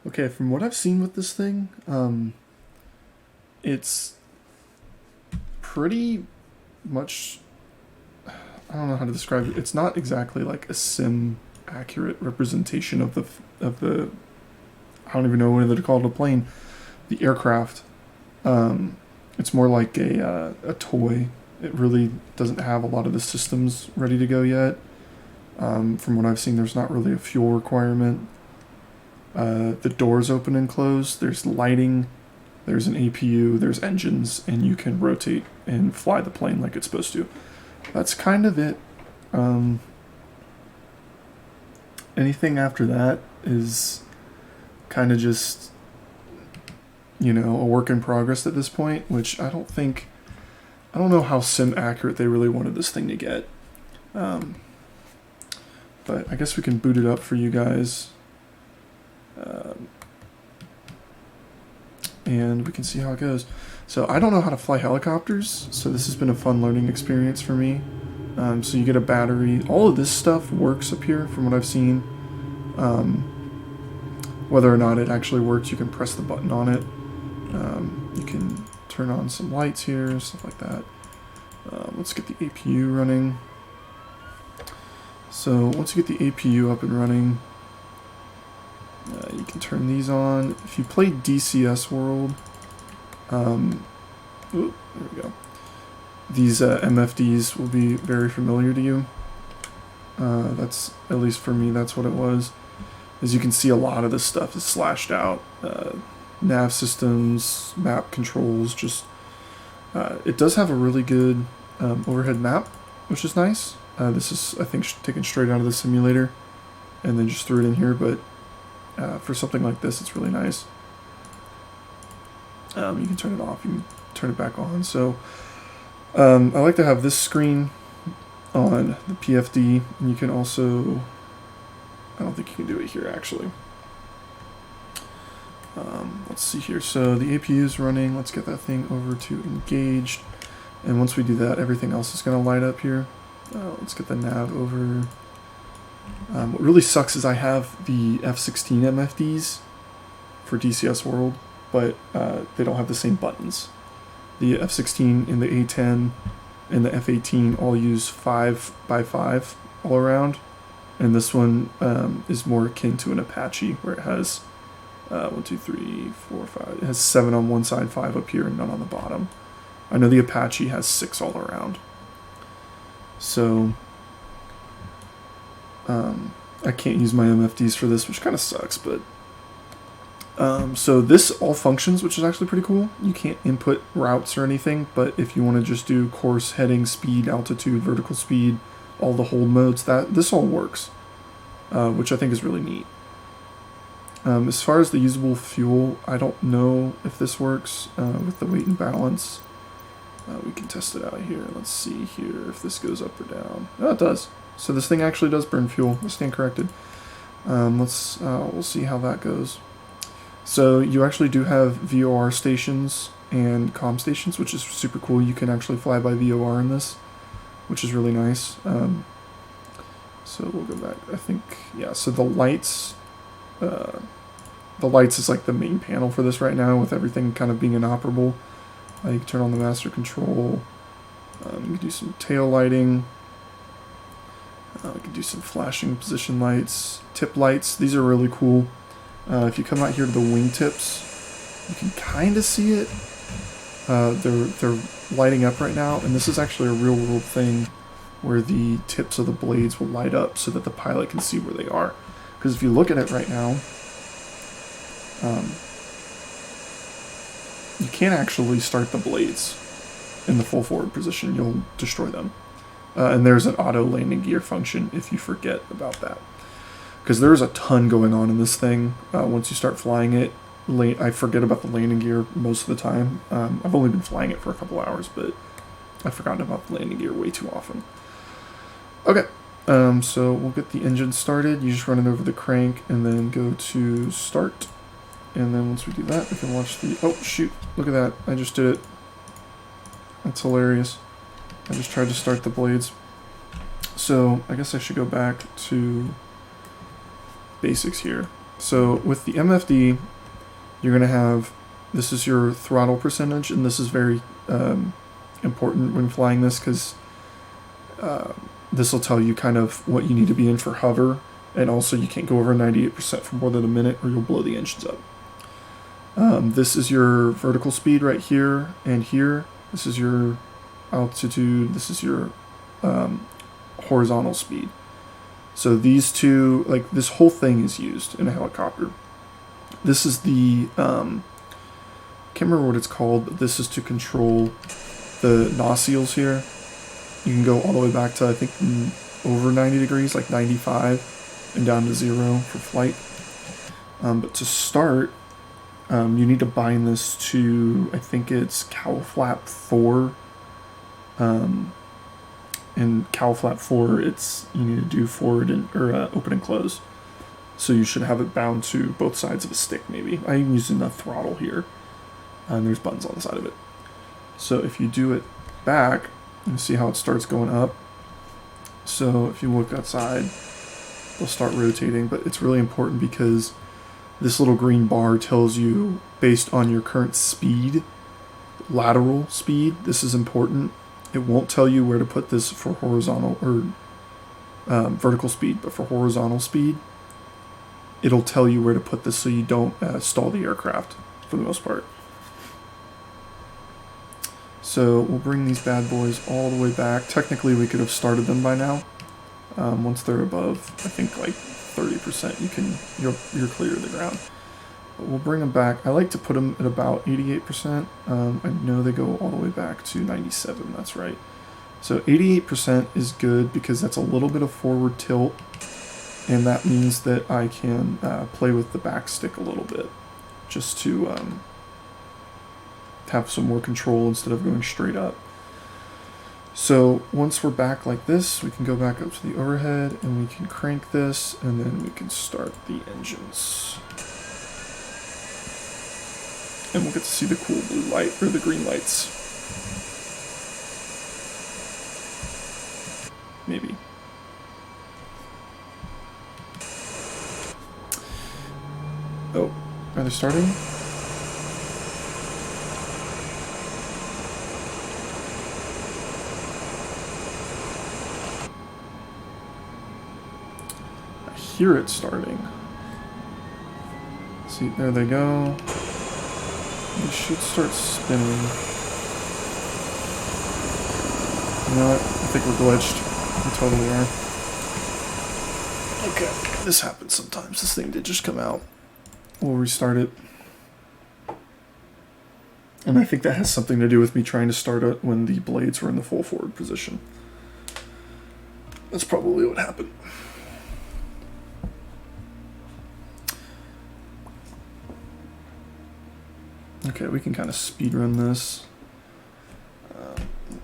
Okay, from what I've seen with this thing, it's pretty much, I don't know how to describe it. It's not exactly like a sim accurate representation of the I don't even know whether to call it a plane, the aircraft. It's more like a toy. It really doesn't have a lot of the systems ready to go yet. From what I've seen, there's not really a fuel requirement. The doors open and close. There's lighting. There's an APU. There's engines, and you can rotate and fly the plane like it's supposed to. That's kind of it. Um, Anything after that is kind of just, a work in progress at this point, which I don't know how sim accurate they really wanted this thing to get. Um, but I guess we can boot it up for you guys. And we can see how it goes. So I don't know how to fly helicopters, so this has been a fun learning experience for me. So you get a battery. All of this stuff works up here from what I've seen. Whether or not it actually works, you can press the button on it. You can turn on some lights here, stuff like that. Let's get the APU running. So once you get the APU up and running, you can turn these on. If you play DCS World, there we go. These MFDs will be very familiar to you. That's, at least for me, that's what it was. As you can see, a lot of this stuff is slashed out. Nav systems, map controls, it does have a really good overhead map, which is nice. This is, I think, taken straight out of the simulator and then just threw it in here, but for something like this, it's really nice. You can turn it off, you can turn it back on. So I like to have this screen on the PFD, and you can also, I don't think you can do it here actually. Let's see here. So the APU is running. Let's get that thing over to engaged. And once we do that, everything else is going to light up here. Let's get the nav over. What really sucks is I have the F-16 MFDs for DCS World, but they don't have the same buttons. The F-16 and the A-10 and the F-18 all use 5x5 all around, and this one is more akin to an Apache, where it has 1, 2, 3, 4, 5. It has 7 on one side, 5 up here, and none on the bottom. I know the Apache has 6 all around. So I can't use my MFDs for this, which kind of sucks, but so this all functions, which is actually pretty cool. You can't input routes or anything, but if you want to just do course, heading, speed, altitude, vertical speed, all the hold modes, this all works, which I think is really neat. As far as the usable fuel, I don't know if this works with the weight and balance. We can test it out here. Let's see here if this goes up or down. Oh, it does. So this thing actually does burn fuel. I stand corrected. We'll see how that goes. So you actually do have VOR stations and comm stations, which is super cool. You can actually fly by VOR in this, which is really nice. So we'll go back. I think, yeah, so the lights is like the main panel for this right now, with everything kind of being inoperable. You can turn on the master control. You can do some tail lighting. We can do some flashing position lights, tip lights. These are really cool. If you come out here to the wingtips, you can kind of see it. They're lighting up right now, and this is actually a real-world thing where the tips of the blades will light up so that the pilot can see where they are. Because if you look at it right now, you can't actually start the blades in the full forward position. You'll destroy them. And there's an auto landing gear function if you forget about that. Because there's a ton going on in this thing. Once you start flying it, I forget about the landing gear most of the time. I've only been flying it for a couple hours, but I've forgotten about the landing gear way too often. Okay, so we'll get the engine started. You just run it over the crank and then go to start. And then once we do that, we can watch the... Oh, shoot. Look at that. I just did it. That's hilarious. I just tried to start the blades. So I guess I should go back to basics here. So with the MFD, you're going to have, this is your throttle percentage, and this is very important when flying this because this will tell you kind of what you need to be in for hover, and also you can't go over 98% for more than a minute or you'll blow the engines up. This is your vertical speed right here and here. This is your altitude. This is your horizontal speed. So these two, like this whole thing is used in a helicopter. This is the, can't remember what it's called, but this is to control the nacelles here. You can go all the way back to, I think, over 90 degrees, like 95, and down to 0 for flight. But to start, you need to bind this to, I think it's cowl flap 4. In cowl flap 4, it's, you need to do forward and, or open and close. So you should have it bound to both sides of a stick, maybe. I'm using the throttle here, and there's buttons on the side of it. So if you do it back, you see how it starts going up. So if you look outside, they'll start rotating, but it's really important because this little green bar tells you based on your current speed, lateral speed. This is important. It won't tell you where to put this for horizontal or vertical speed, but for horizontal speed, it'll tell you where to put this so you don't stall the aircraft for the most part. So we'll bring these bad boys all the way back. Technically, we could have started them by now. Once they're above, I think like 30%, you're clear of the ground. But we'll bring them back. I like to put them at about 88%. I know they go all the way back to 97. That's right. So 88% is good because that's a little bit of forward tilt, and that means that I can play with the back stick a little bit, just to have some more control instead of going straight up. So once we're back like this, we can go back up to the overhead and we can crank this, and then we can start the engines. And we'll get to see the cool blue light, or the green lights. Maybe. Oh, are they starting? I hear it starting. See, there they go. They should start spinning. You know what? I think we're glitched. We totally are. Okay, this happens sometimes. This thing did just come out. We'll restart it. And I think that has something to do with me trying to start it when the blades were in the full forward position. That's probably what happened. Okay, we can kind of speed run this.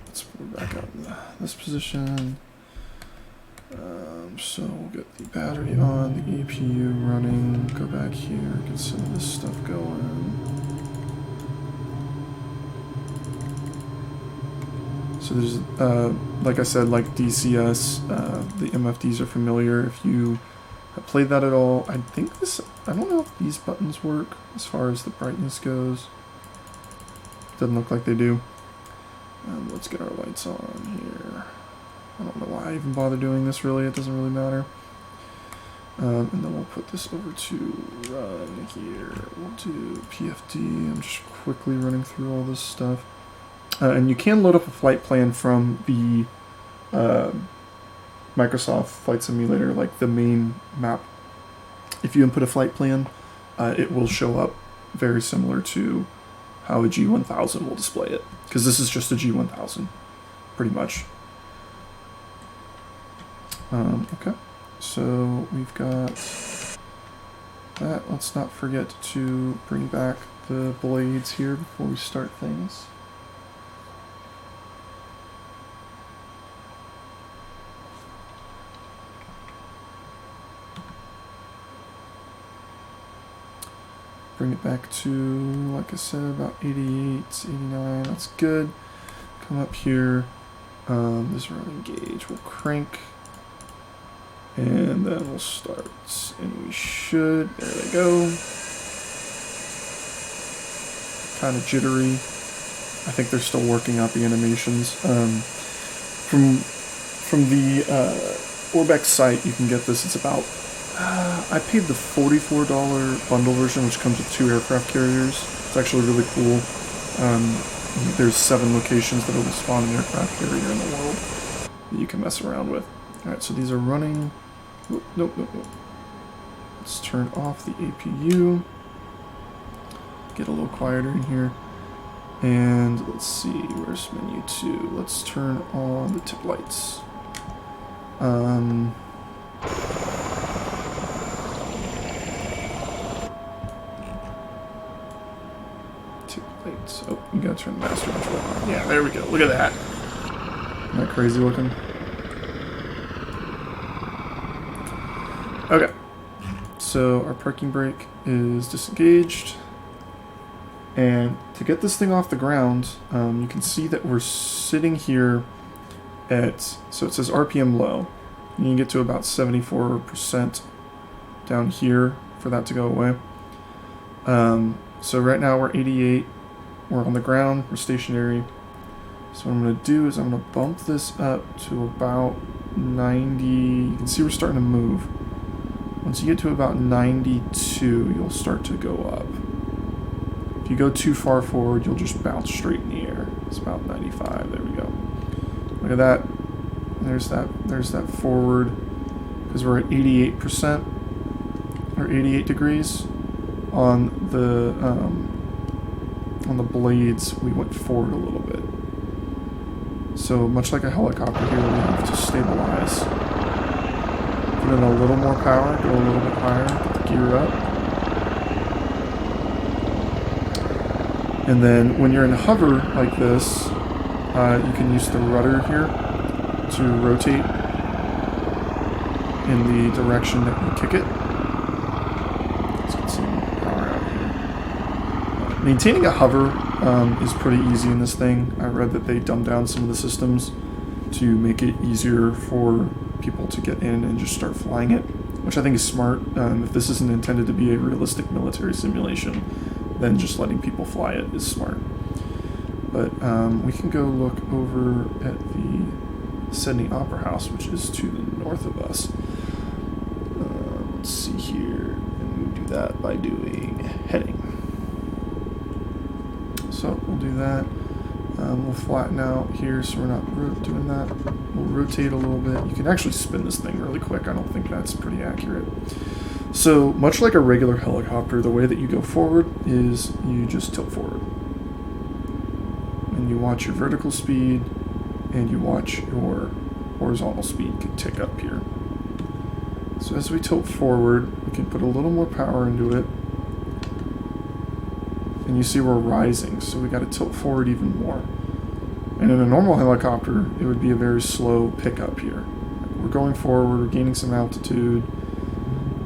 Let's put it back out in this position. So we'll get the battery on, the EPU running, go back here, get some of this stuff going. So there's, like I said, like DCS, the MFDs are familiar. If you have played that at all, I think this, I don't know if these buttons work as far as the brightness goes. Doesn't look like they do. Let's get our lights on here. I don't know why I even bother doing this, really. It doesn't really matter. And then we'll put this over to run here. We'll do PFD. I'm just quickly running through all this stuff. And you can load up a flight plan from the Microsoft Flight Simulator, like the main map. If you input a flight plan, it will show up very similar to how a G1000 will display it. Because this is just a G1000, pretty much. Okay, so we've got that. Let's not forget to bring back the blades here before we start things. Bring it back to, like I said, about 88, 89, that's good. Come up here, this running gauge, we'll crank And then we'll start, and we should, there they go. Kind of jittery. I think they're still working out the animations. From the Orbex site, you can get this. It's about, I paid the $44 bundle version, which comes with 2 aircraft carriers. It's actually really cool. There's 7 locations that will spawn an aircraft carrier in the world that you can mess around with. Alright, so these are running. Nope. Let's turn off the APU. Get a little quieter in here. And let's see, where's menu 2? Let's turn on the tip lights. Tip lights. Oh, you gotta turn the master control on. Yeah, there we go. Look at that. Isn't that crazy looking? Okay, so our parking brake is disengaged, and to get this thing off the ground, you can see that we're sitting here at, so it says RPM low. You can get to about 74% down here for that to go away. So right now we're 88, we're on the ground, we're stationary. So what I'm going to do is I'm going to bump this up to about 90, you can see we're starting to move. Once you get to about 92, you'll start to go up. If you go too far forward, you'll just bounce straight in the air. It's about 95. There we go. Look at that. There's that forward, because we're at 88% or 88 degrees on the blades. We went forward a little bit. So much like a helicopter here, we have to stabilize. Put in a little more power, go a little bit higher, gear up. And then when you're in hover like this, you can use the rudder here to rotate in the direction that you kick it. Let's get some power out here. Maintaining a hover is pretty easy in this thing. I read that they dumbed down some of the systems to make it easier for people to get in and just start flying it, which I think is smart. If this isn't intended to be a realistic military simulation, then just letting people fly it is smart. But we can go look over at the Sydney Opera House, which is to the north of us. Let's see here, and we do that by doing heading. So we'll do that. We'll flatten out here so we're not doing that. We'll rotate a little bit. You can actually spin this thing really quick. I don't think that's pretty accurate. So much like a regular helicopter, the way that you go forward is you just tilt forward. And you watch your vertical speed and you watch your horizontal speed tick up here. So as we tilt forward, we can put a little more power into it. And you see we're rising, so we got to tilt forward even more. And in a normal helicopter, it would be a very slow pickup here. We're going forward, we're gaining some altitude.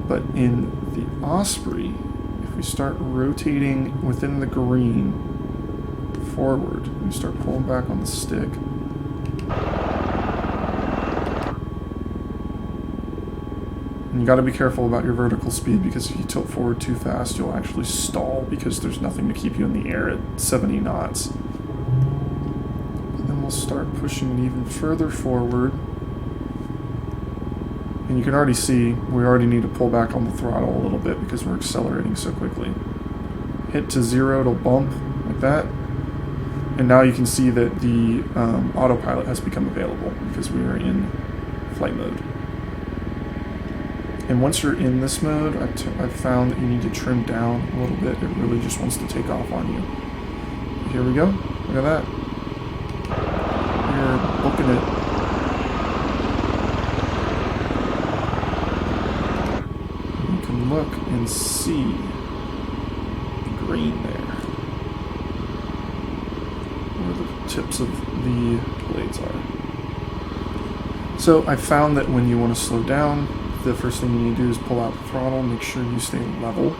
But in the Osprey, if we start rotating within the green forward, we start pulling back on the stick. And you got to be careful about your vertical speed, because if you tilt forward too fast, you'll actually stall because there's nothing to keep you in the air at 70 knots. And then we'll start pushing it even further forward. And you can already see we already need to pull back on the throttle a little bit because we're accelerating so quickly. Hit to 0, it'll bump like that. And now you can see that the autopilot has become available because we are in flight mode. And once you're in this mode, I've found that you need to trim down a little bit. It really just wants to take off on you. Here we go. Look at that. We're booking it. You can look and see the green there, where the tips of the blades are. So I found that when you want to slow down, the first thing you need to do is pull out the throttle, make sure you stay level.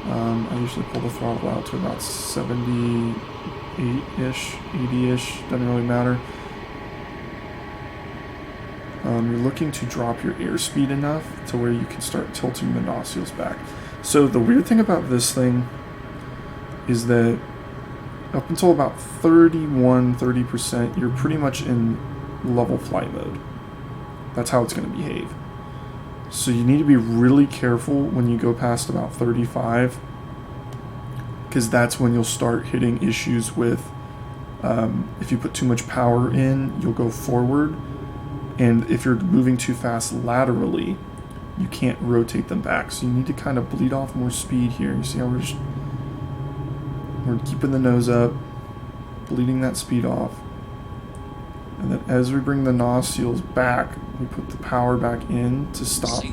I usually pull the throttle out to about 78-ish, 80-ish, doesn't really matter. you're looking to drop your airspeed enough to where you can start tilting the nostrils back. So the weird thing about this thing is that up until about 30%, you're pretty much in level flight mode. That's how it's going to behave. So you need to be really careful when you go past about 35, because that's when you'll start hitting issues with, if you put too much power in, you'll go forward. And if you're moving too fast laterally, you can't rotate them back. So you need to kind of bleed off more speed here. You see how we're keeping the nose up, bleeding that speed off. And then as we bring the nostrils back, we put the power back in to stop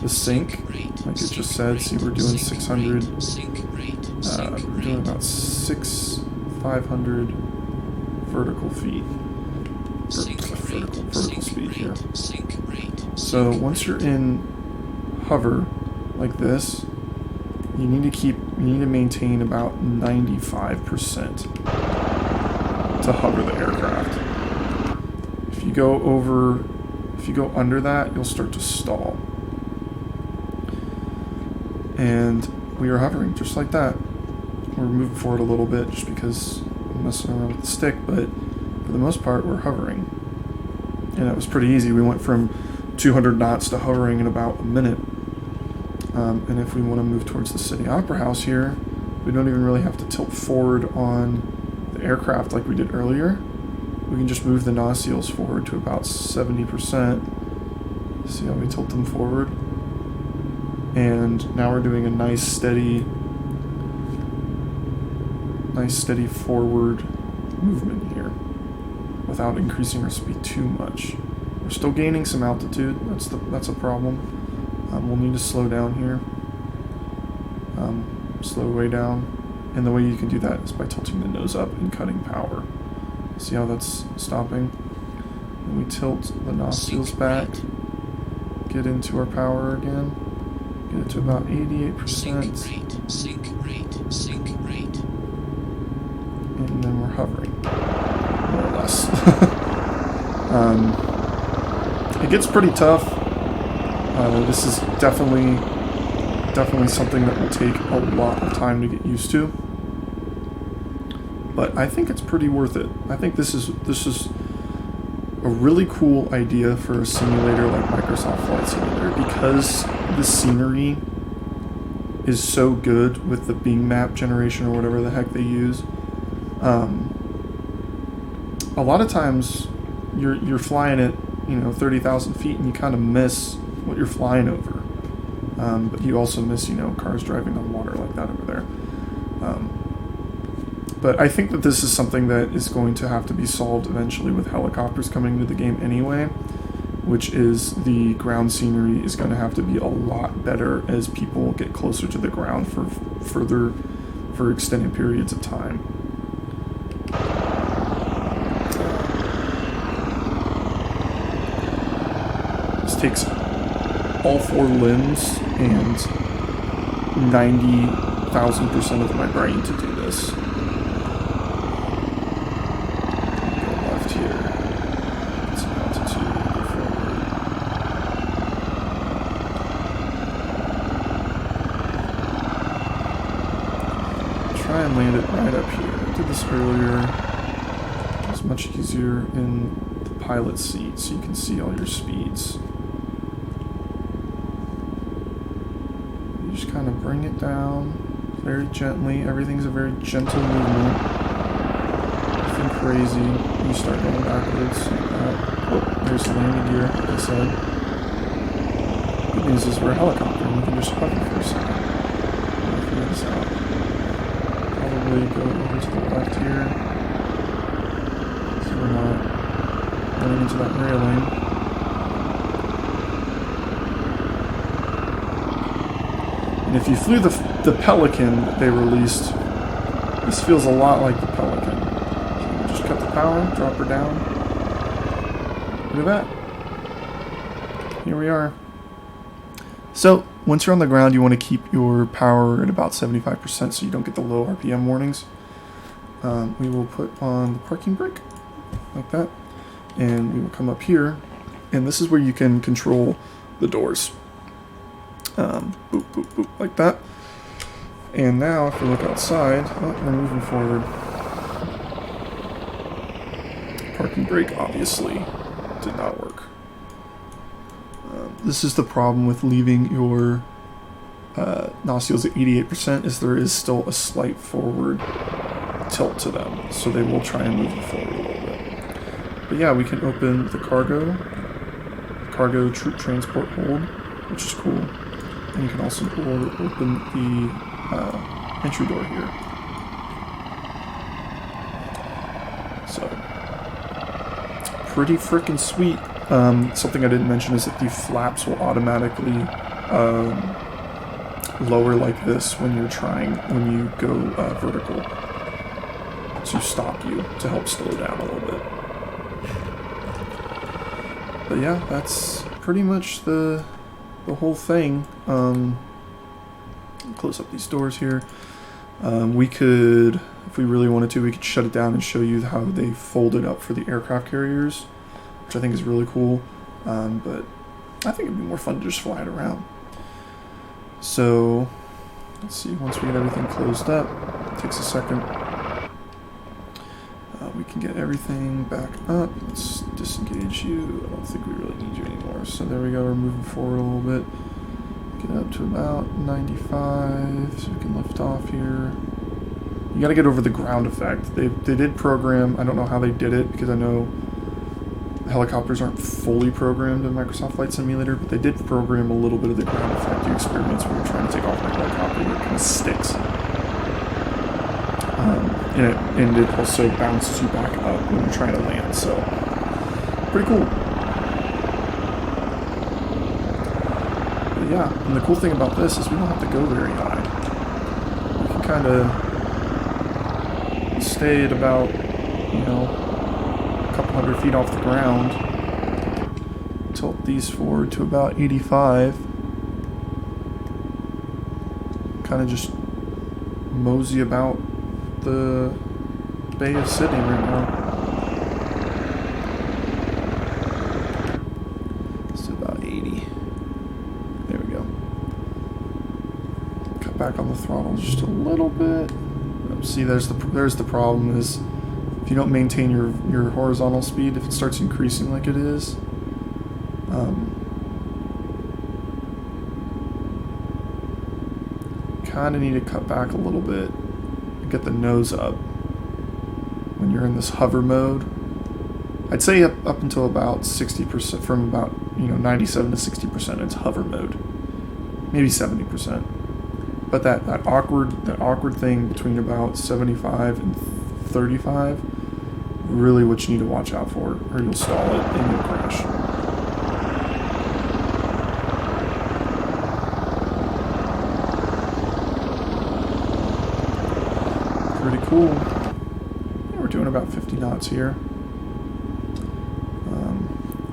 the sink. Like it just said, see we're doing 600, we're doing about 500 vertical feet. Vertical speed here. So once you're in hover like this, you need to maintain about 95% to hover the aircraft. If you go under that, you'll start to stall. And we are hovering just like that. We're moving forward a little bit just because I'm messing around with the stick, but for the most part, we're hovering. And it was pretty easy. We went from 200 knots to hovering in about a minute. And if we want to move towards the City Opera House here, we don't even really have to tilt forward on the aircraft like we did earlier. We can just move the nostrils forward to about 70%. See how we tilt them forward? And now we're doing a nice steady forward movement here without increasing our speed too much. We're still gaining some altitude. That's a problem. We'll need to slow down here. Slow way down. And the way you can do that is by tilting the nose up and cutting power. See how that's stopping? And we tilt the nostrils back, get into our power again, get it to about 88%. Sink rate. And then we're hovering, more or less. It gets pretty tough. This is definitely something that will take a lot of time to get used to. But I think it's pretty worth it. I think this is a really cool idea for a simulator like Microsoft Flight Simulator, because the scenery is so good with the Bing map generation or whatever the heck they use. A lot of times you're flying at 30,000 feet and you kind of miss what you're flying over. But you also miss cars driving on water like that over there. But I think that this is something that is going to have to be solved eventually with helicopters coming into the game anyway, which is the ground scenery is going to have to be a lot better as people get closer to the ground for extended periods of time. This takes all four limbs and 90,000% of my brain to do this. Try and land it right up here. I did this earlier. It's much easier in the pilot seat so you can see all your speeds. You just kind of bring it down very gently. Everything's a very gentle movement. Nothing crazy. You start going backwards like that. Oh, there's the landing gear, like I said. Good news is we're a helicopter and we can just hover for a second. Figure this out. Probably go over to the left here, so we're not running into that railing. And if you flew the Pelican that they released, this feels a lot like the Pelican. So just cut the power, drop her down. Look at that. Here we are. So once you're on the ground, you want to keep your power at about 75% so you don't get the low RPM warnings. We will put on the parking brake like that, and we will come up here and this is where you can control the doors. Boop, boop, boop, like that. And now, if we look outside, we're moving forward. Parking brake obviously did not work. This is the problem with leaving your nostrils at 88%, is there is still a slight forward tilt to them, so they will try and move you forward a little bit. But yeah, we can open the cargo troop transport hold, which is cool. And you can also open the entry door here. So, pretty freaking sweet. Something I didn't mention is that the flaps will automatically lower like this when you go vertical, to stop you, to help slow down a little bit. But yeah, that's pretty much the whole thing. Close up these doors here. We could, if we really wanted to, we could shut it down and show you how they fold it up for the aircraft carriers, which I think is really cool. But I think it'd be more fun to just fly it around. So let's see, once we get everything closed up, it takes a second. We can get everything back up. Let's disengage you. I don't think we really need you anymore. So there we go, we're moving forward a little bit. Get up to about 95, so we can lift off here. You gotta get over the ground effect. They did program, I don't know how they did it, because I know helicopters aren't fully programmed in Microsoft Flight Simulator, but they did program a little bit of the ground effect you experience when you're trying to take off in a helicopter where it kind of sticks. And it also bounces you back up when you're trying to land, so pretty cool. But yeah, and the cool thing about this is we don't have to go very high. We can kind of stay at about, a couple hundred feet off the ground. Tilt these forward to about 85. Kind of just mosey about the Bay of Sydney right now. It's about 80. There we go. Cut back on the throttle just a little bit. See, there's the problem is if you don't maintain your horizontal speed, if it starts increasing like it is, kind of need to cut back a little bit. Get the nose up when you're in this hover mode. I'd say up until about 60%, from about 97 to 60%, it's hover mode, maybe 70%. But that awkward thing between about 75 and 35, really what you need to watch out for, or you'll stall it and you'll crash. Pretty cool. Yeah, we're doing about 50 knots here.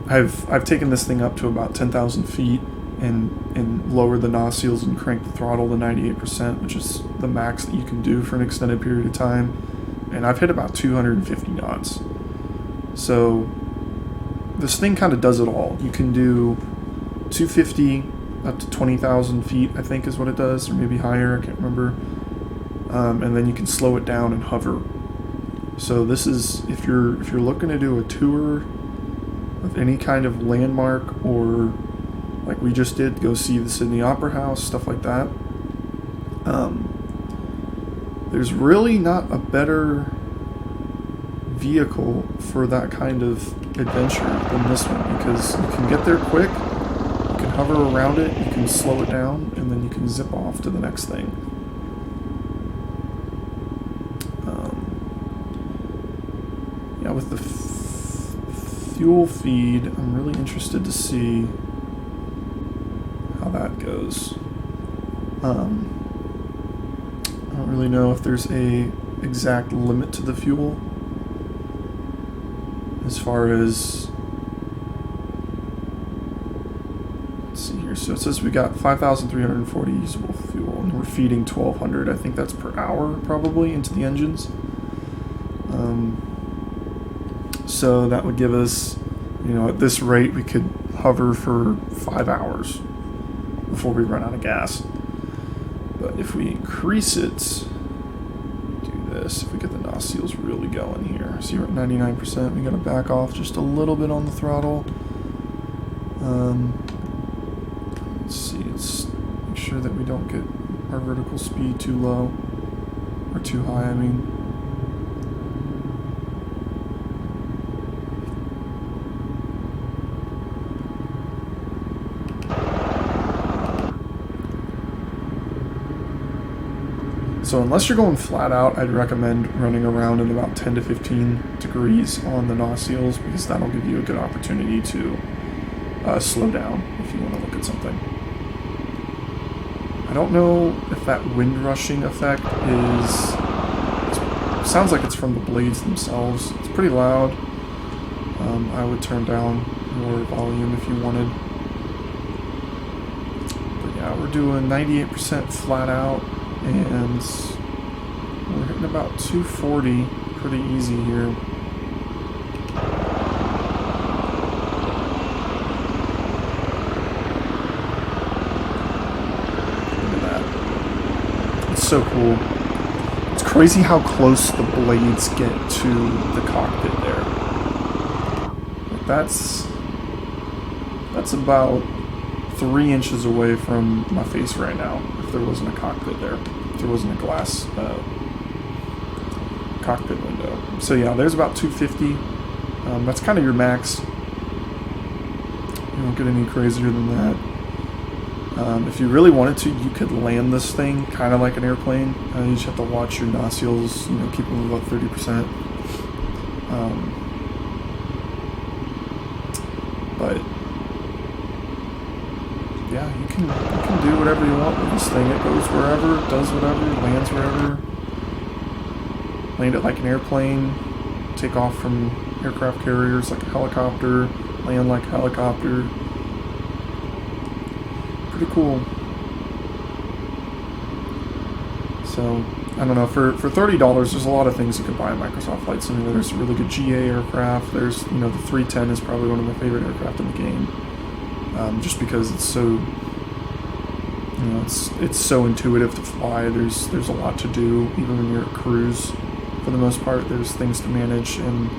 I've taken this thing up to about 10,000 feet and lowered the nostrils and cranked the throttle to 98%, which is the max that you can do for an extended period of time. And I've hit about 250 knots. So this thing kind of does it all. You can do 250 up to 20,000 feet, I think is what it does, or maybe higher, I can't remember. And then you can slow it down and hover. So this is, if you're looking to do a tour of any kind of landmark, or like we just did, go see the Sydney Opera House, stuff like that, there's really not a better vehicle for that kind of adventure than this one, because you can get there quick, you can hover around it, you can slow it down, and then you can zip off to the next thing. Yeah, with the fuel feed, I'm really interested to see how that goes. I don't really know if there's a exact limit to the fuel as far as, let's see here, so it says we got 5,340 usable fuel and we're feeding 1,200, I think that's per hour probably, into the engines. So that would give us, You know, at this rate, we could hover for 5 hours before we run out of gas. But if we increase it, do this, if we get the NOS seals really going here. See, we're at 99%. We gotta back off just a little bit on the throttle. Let's see, let's make sure that we don't get our vertical speed too low, or too high, I mean. So unless you're going flat out, I'd recommend running around in about 10 to 15 degrees on the NOS seals, because that'll give you a good opportunity to slow down if you want to look at something. I don't know if that wind rushing effect sounds like it's from the blades themselves. It's pretty loud. I would turn down your volume if you wanted. But yeah, we're doing 98% flat out, and we're hitting about 240 pretty easy here. Look at that. It's so cool. It's crazy how close the blades get to the cockpit there. That's about 3 inches away from my face right now, if there wasn't a cockpit there. If there wasn't a glass cockpit window. So yeah, there's about 250. That's kind of your max. You don't get any crazier than that. If you really wanted to, you could land this thing kind of like an airplane. You just have to watch your NOS seals, you know, keep them about 30%. But yeah, you can do whatever you want with this thing. It goes wherever, does whatever, lands wherever. Land it like an airplane, take off from aircraft carriers like a helicopter, land like a helicopter. Pretty cool. So, I don't know, for $30, there's a lot of things you can buy in Microsoft Flight Simulator. There's a really good GA aircraft. There's, you know, the 310 is probably one of my favorite aircraft in the game. Just because it's so, you know, it's so intuitive to fly. There's a lot to do, even when you're at cruise. For the most part, there's things to manage, and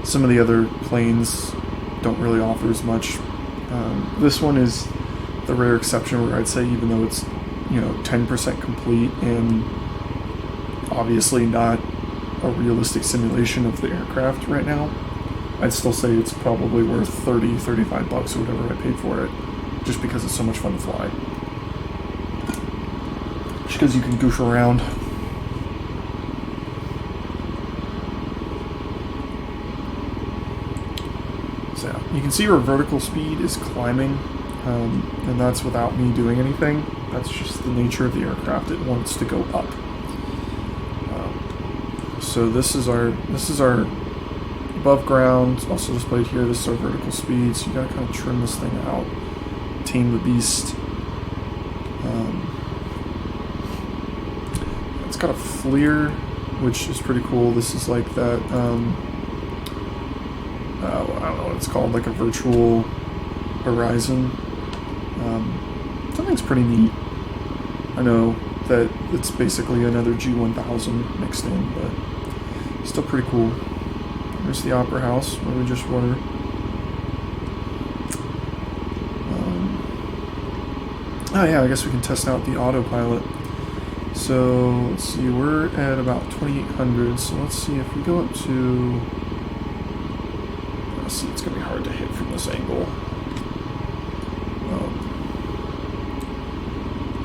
some of the other planes don't really offer as much. This one is the rare exception where I'd say, even though it's, you know, 10% complete and obviously not a realistic simulation of the aircraft right now, I'd still say it's probably worth $30-35 or whatever I paid for it, just because it's so much fun to fly. Just because you can goof around. So you can see our vertical speed is climbing, and that's without me doing anything. That's just the nature of the aircraft. It wants to go up. So this is our above ground, also displayed here. This is our vertical speed, so you gotta kind of trim this thing out, tame the beast. It's got a FLIR, which is pretty cool. This is like that, I don't know what it's called, like a virtual horizon. Something's pretty neat. I know that it's basically another G1000 mixed in, but still pretty cool. There's the Opera House, where we just were. Oh yeah, I guess we can test out the autopilot. So, let's see, we're at about 2800, so let's see if we go up to... Let's see, it's going to be hard to hit from this angle.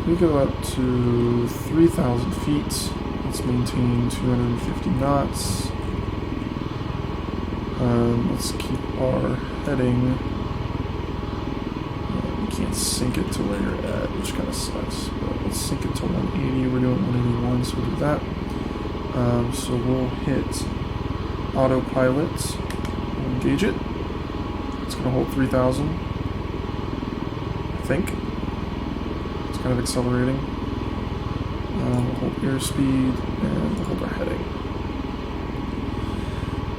We go up to 3,000 feet. Let's maintain 250 knots. Let's keep our heading. We can't sync it to where you're at, which kind of sucks. But let's sync it to 180. We're doing 181, so we'll do that. So we'll hit autopilot. We'll engage it. It's going to hold 3,000, I think. It's kind of accelerating. We'll hold airspeed, and we'll hold our heading.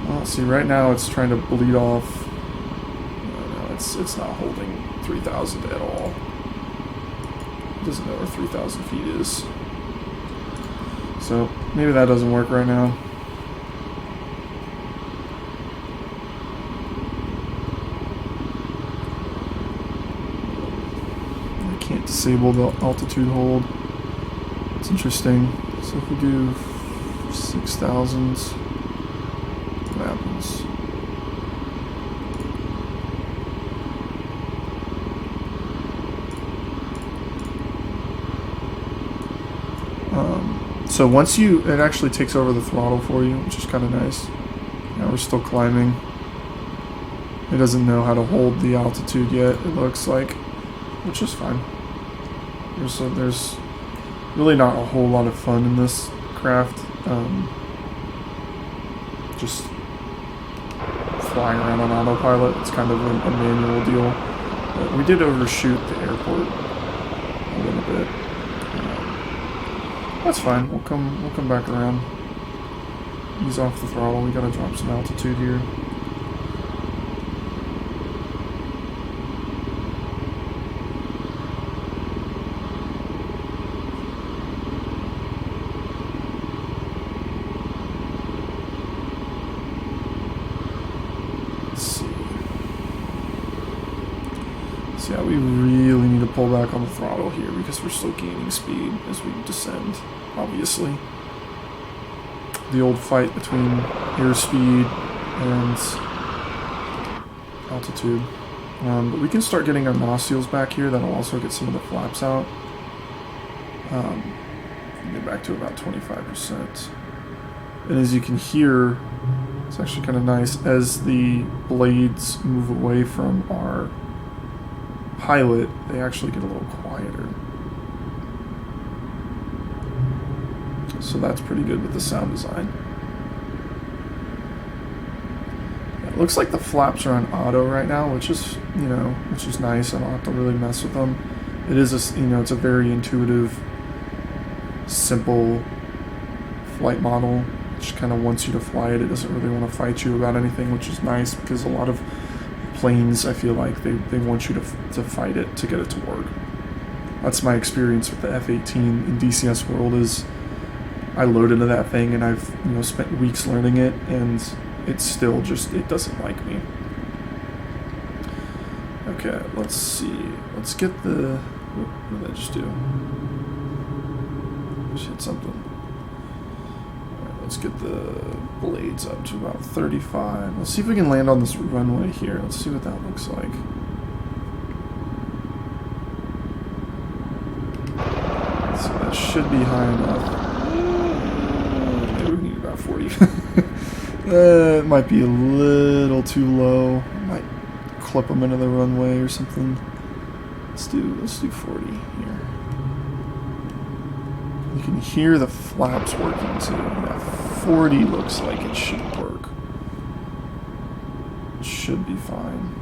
Let's see, right now it's trying to bleed off it's not holding 3,000 at all. It doesn't know where 3,000 feet is. So maybe that doesn't work right now. I can't disable the altitude hold. It's interesting. So if we do 6,000, what happens? So once it actually takes over the throttle for you, which is kind of nice. Now we're still climbing. It doesn't know how to hold the altitude yet, it looks like, which is fine. There's really not a whole lot of fun in this craft. Just flying around on autopilot. It's kind of a manual deal. But we did overshoot the airport a little bit. That's fine. We'll come back around. Ease off the throttle. We gotta drop some altitude here. Let's see. So yeah, we really need to pull back on the throttle here because we're still gaining speed as we descend. Obviously, the old fight between airspeed and altitude. But we can start getting our nostrils back here. That'll also get some of the flaps out. Get back to about 25%. And as you can hear, it's actually kind of nice as the blades move away from our pilot, they actually get a little quieter. So that's pretty good with the sound design. Yeah, it looks like the flaps are on auto right now, which is, which is nice. I don't have to really mess with them. It is it's a very intuitive, simple flight model. Which kind of wants you to fly it. It doesn't really want to fight you about anything, which is nice because a lot of planes, I feel like they want you to fight it to get it to work. That's my experience with the F-18 in DCS World. Is I load into that thing and I've spent weeks learning it, and it's still just, it doesn't like me. Okay, let's see. Let's get the, what did I just do? Just hit something. Alright, let's get the blades up to about 35. Let's see if we can land on this runway here. Let's see what that looks like. So that should be high enough. Maybe we need about 40. It might be a little too low. I might clip them into the runway or something. Let's do 40 here. You can hear the flaps working too. Yeah, 40 looks like it should work. It should be fine.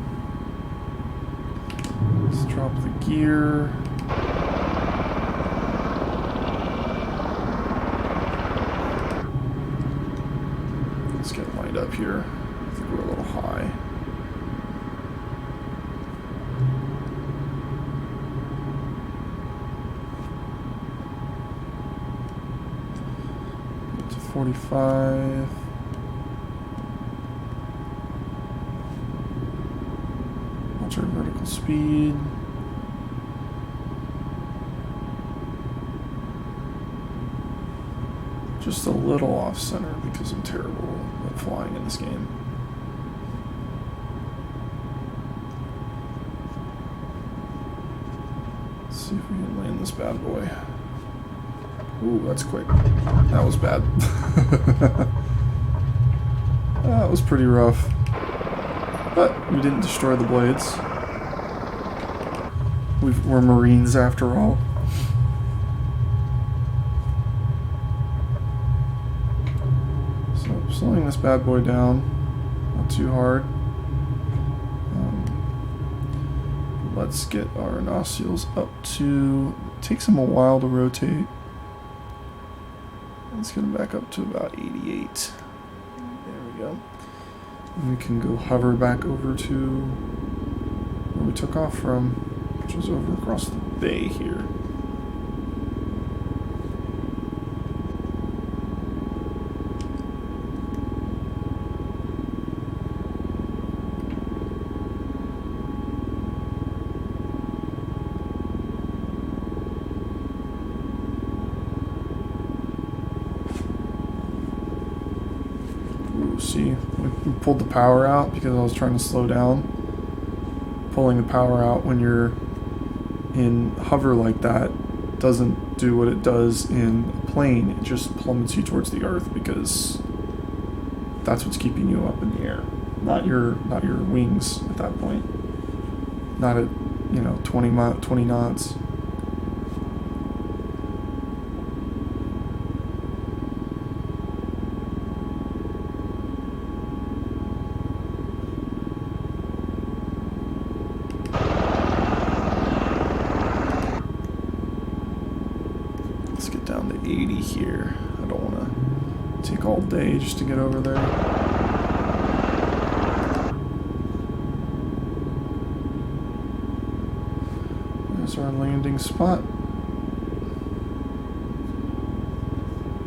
Let's drop the gear. Let's get lined up here. I think we're a little high. Get to 45. Watch our vertical speed. Just a little off center because I'm terrible at flying in this game. Let's see if we can land this bad boy. Ooh, that's quick. That was bad. That was pretty rough. But we didn't destroy the blades. We're Marines after all. Slowing this bad boy down, not too hard. Let's get our nostrils up to, it takes them a while to rotate. Let's get them back up to about 88. There we go. And we can go hover back over to where we took off from, which was over across the bay here. See, we pulled the power out because I was trying to slow down. Pulling the power out when you're in hover like that doesn't do what it does in a plane. It just plummets you towards the earth because that's what's keeping you up in the air, not your wings at that point. Not at 20 knots. Let's get down to 80 here. I don't want to take all day just to get over there. There's our landing spot.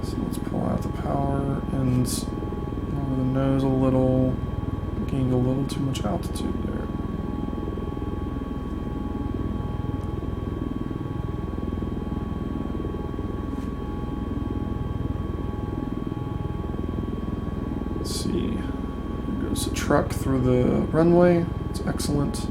So let's pull out the power and over the nose a little. Gained a little too much altitude there. See, there goes a truck through the runway. It's excellent.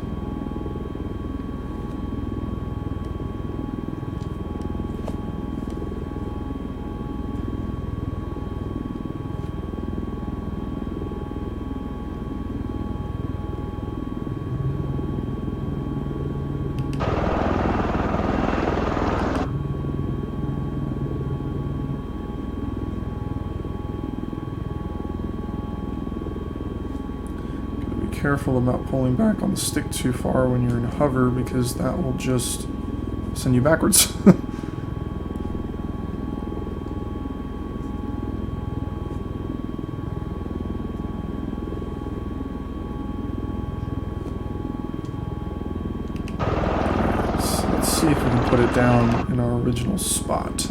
Careful about pulling back on the stick too far when you're in hover because that will just send you backwards. Let's see if we can put it down in our original spot,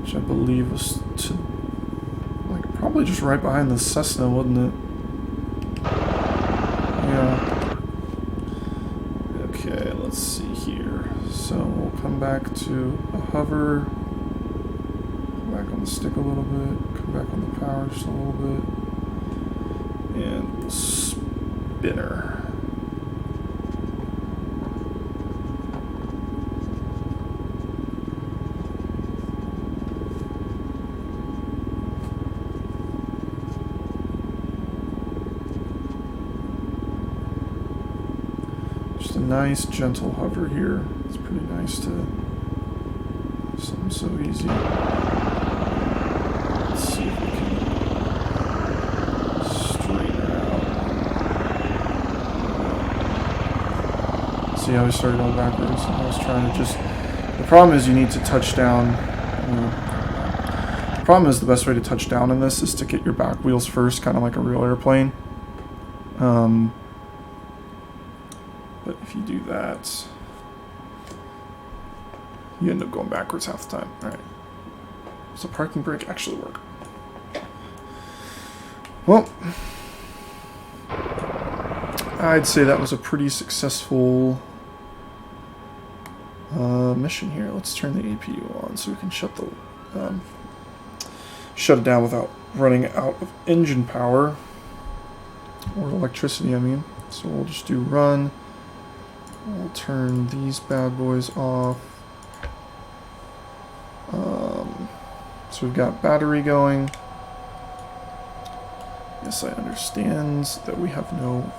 which I believe was probably just right behind the Cessna, wasn't it? Okay, let's see here. So we'll come back to a hover, come back on the stick a little bit, come back on the power just a little bit, and the spinner. Nice gentle hover here. It's pretty nice to something so easy. Let's see if we can straighten it out. See how we started all backwards? I was trying to just. The problem is you need to touch down. The problem is the best way to touch down in this is to get your back wheels first, kind of like a real airplane. But if you do that, you end up going backwards half the time. Alright. Does the parking brake actually work? Well, I'd say that was a pretty successful mission here. Let's turn the APU on so we can shut it down without running out of engine power. Or electricity, I mean. So we'll just do run. We'll turn these bad boys off. So we've got battery going. Yes, I understand that we have no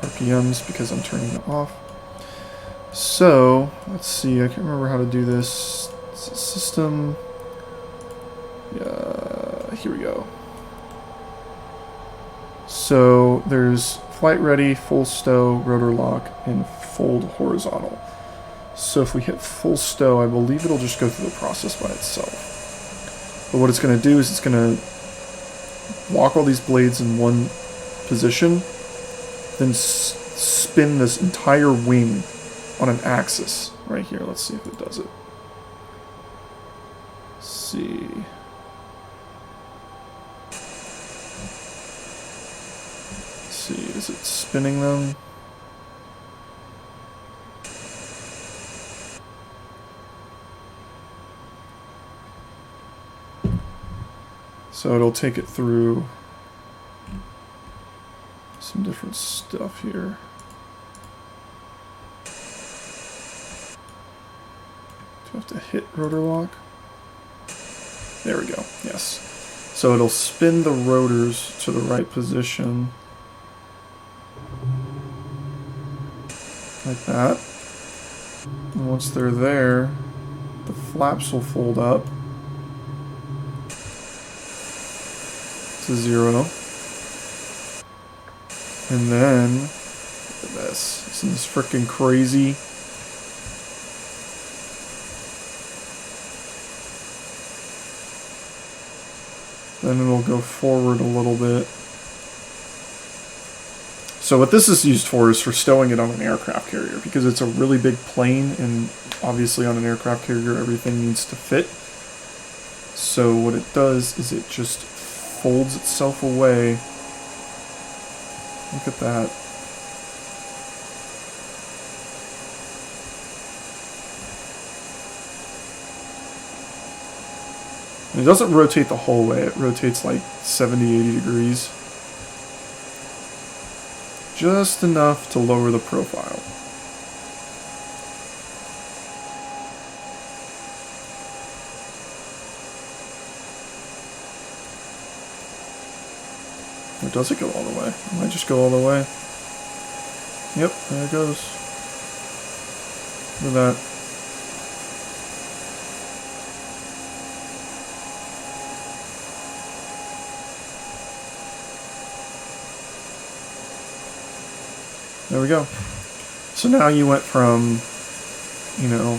RPMs because I'm turning it off. So, let's see, I can't remember how to do this. System. Here we go. So there's flight ready, full stow, rotor lock, and fold horizontal. So if we hit full stow, I believe it'll just go through the process by itself. But what it's going to do is it's going to lock all these blades in one position, then spin this entire wing on an axis right here. Let's see if it does it. Let's see. Let's see, is it spinning them? So it'll take it through some different stuff here. Do I have to hit rotor lock? There we go, yes. So it'll spin the rotors to the right position. Like that. And once they're there, the flaps will fold up to 0. And then, look at this. Isn't this freaking crazy? Then it'll go forward a little bit. So what this is used for is for stowing it on an aircraft carrier, because it's a really big plane, and obviously on an aircraft carrier everything needs to fit. So what it does is it just folds itself away. Look at that. And it doesn't rotate the whole way, it rotates like 70, 80 degrees. Just enough to lower the profile. Or does it go all the way? It might just go all the way. Yep, there it goes. Look at that. There we go. So now you went from, you know,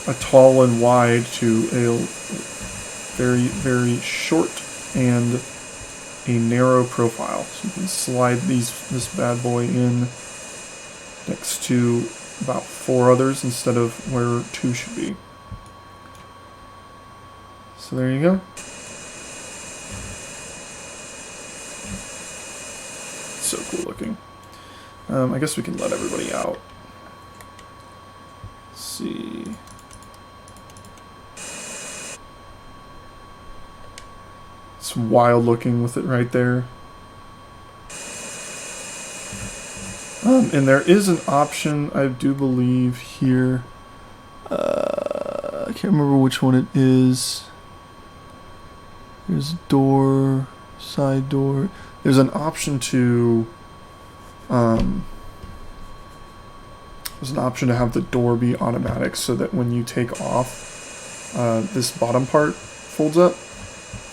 a tall and wide to a very, very short and a narrow profile. So you can slide this bad boy in next to about 4 others instead of where 2 should be. So there you go. So cool looking. I guess we can let everybody out. Let's see. It's wild looking with it right there. And there is an option, I do believe, here. I can't remember which one it is. There's door, side door. There's an option to have the door be automatic, so that when you take off, this bottom part folds up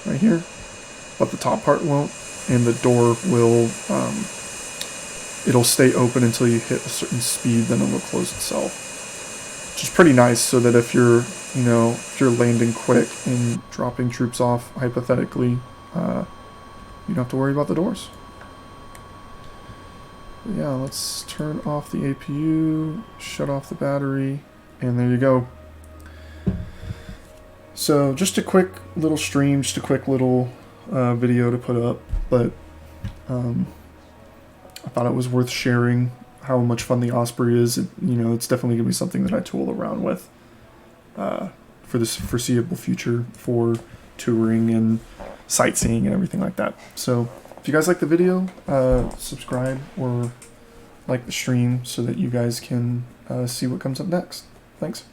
right here, but the top part won't, and the door will, it'll stay open until you hit a certain speed, then it'll close itself, which is pretty nice, so that if you're, you know, if you're landing quick and dropping troops off, hypothetically, you don't have to worry about the doors. But yeah, let's turn off the APU, shut off the battery, and there you go. So just a quick little stream, just a quick little video to put up, but I thought it was worth sharing how much fun the Osprey is. You know, it's definitely going to be something that I tool around with for this foreseeable future for touring and sightseeing and everything like that. So if you guys like the video, subscribe or like the stream so that you guys can see what comes up next. Thanks.